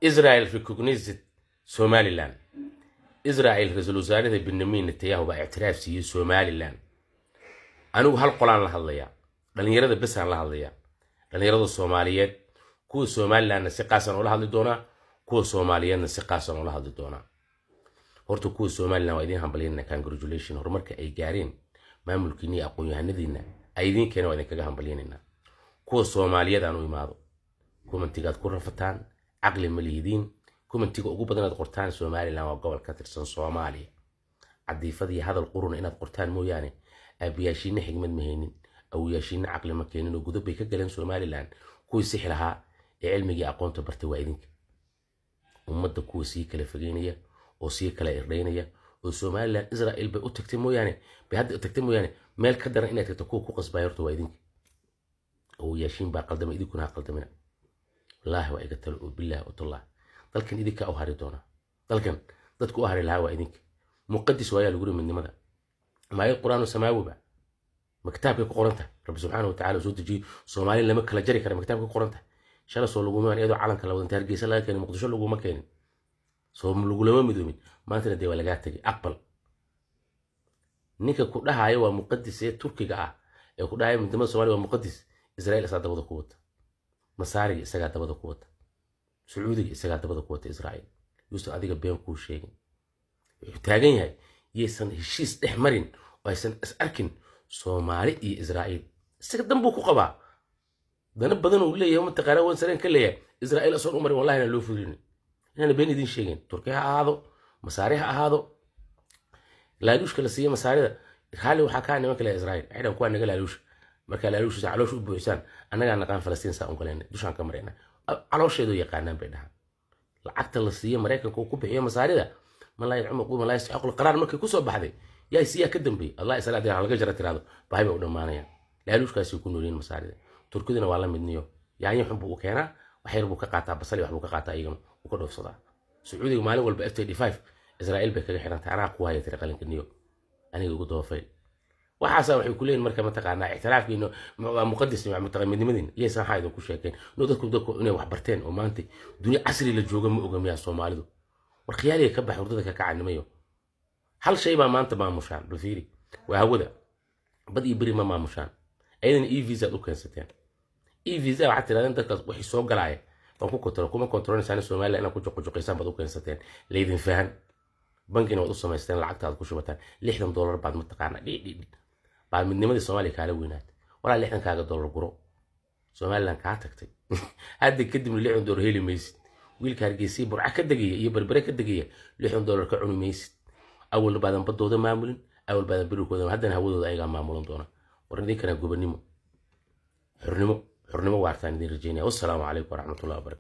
إسرائيل recognized Somaliland. إسرائيل رئيس الوزراء بنيامين نتنياهو باعتراف سي Somaliland. أنا هالقرآن لهذا لأن يرد بس عن لهذا لأن يرد الصوماليات كو Somaliland نسقاسن ولا هذا دونا كو Somaliland نسقاسن ولا هذا دونا horta kuwa Somaliland waa idin hambalyeynaa congratulation horumarka ay gaareen maamulkiina iyo aqoon-yahanadiina ay idin keeneen waa idin kaga hambalyeynaa kuwa Soomaaliyeed aan u imaado commentigaad ku rafataan aqli ma lihidiin commentiga ugu badan aad qortaan Somaliland waa gobol ka tirsan Soomaaliya cadiifadii hadal qurun inaad qortaan mooyaane abiyaashiina xigmad ma haynin awiyaashiina aqli ma keenin oo gudub bay ka galeen Somaliland kuwii sixir lahaa ee cilmiga aqoonta bartay waa idinka ummadda kuwa sii kala fogeynaya oo sii kala irdheynaya oo Somaliland Israel bay u tagtay mooyaane bay hadda u tagtay mooyaane meel ka daran inay tagto ku qasbay horta waa idinka oo yaashin baa qaldama idinkuna qaldamina wallahi waa iga talo billahi wallah dalkan idinka u hari doona dalkan dadku u hari lahaa waa idinka muqaddis waa lagu midnimada maayil quraanu samaawiba maktabka ku qoranta rabbi subhanahu wa ta'ala soo deji Soomaaliland lama kala jari kara maktabka ku qoranta shala soo lagu maan iyadoo calanka la wada Hargeysa laga keenay Muqdisho lagu ma keenin soo lagulama midoomin maanta dee waa laga tagay aqbal ninka ku dhahayo waa muqaddis ee Turkiga ah ee ku dhahayo midnimada Soomaaliya waa muqaddis Israel asaa dabada ku wata masaariga isaga dabada ku wata Sacuudiga isaga dabada ku wata Israel yuusan adiga been ku sheegin wuxuu taagan yahay yeesan heshiis dhex marin oo aysan is arkin Soomaali iyo Israel isaga dambu ku qabaa dana badan uu leeyahay mataqaana wan sareen ka leeyahay Israel asoo u marin wallahi loo fudin إننا بين يدين شيئين تركيا هذا مصاريها هذا لا يلوش كلا سيا مصاري خالي وحكاني ما كلا إسرائيل عيدا وكان نقول لالوش ما كلا لالوش علوش بوسان أنا قاعد نقام فلسطين ساعة كلنا دوش عن كمرينا علوش يدو يقانا بينها العقد الصيام مريكا كوكو بحية مصاري ده ما لا يعمق ما لا يستحق القرار مركي كوسو بحدي يا سيا كدم بي الله يسأل على الجرة هذا بهاي بقول معنا لا يلوش كاس يكونوا لين مصاري ده تركينا والله مدنيو يعني يحبوا كهنا وحيربوا كقاطع بصلي وحبوا كقاطع أيهم وكله في صداع سعودي ومالي والبي اف 35 إسرائيل بكذا حيران أنا قوة هي ترى قلنا كنيو أنا يقول توفيل وحاسة وحي كلين مركب متقعنا اعتراف بإنه مقدس مع متقدم مدين يسمع حاجة كل شيء كان نودكم دكوا إنه وحبرتين وما أنت دنيا عسري للجوجا مؤجم يا الصومالي دو والخيال يكبح وردك كعن ميو هل شيء ما أنت ما مشان بفيري وهودا بدي يبري ما مشان أيضا إي فيزا دو كان ستين إي فيزا وحتى لا أنت وحي سوق قلاية فكو كنترول إنسان الصومالي لأن كنت قيسان بدو كان ستين ليدين فهم بنكنا وقصة ما يستين العقد هذا كوشو بتاعنا لحدهم دولار بعد متقارنة بعد من نمدي الصومالي كالوينات ولا لحنا كاغا دولار قرو صومالي لان كاتكتي هادي كدم اللي عندو رهيلي ميسد ويل كارجيسي برعا كدقية يبربري كدقية لحدهم دولار كعوني ميسد أول بعد بدو ده معمولين أول بعد بيروكو ده هادنا هودو ده أيغا معمولين دونا ورندي كان قوبنيمو حرنمو وارتان دي رجيني والسلام عليكم ورحمة الله وبركاته.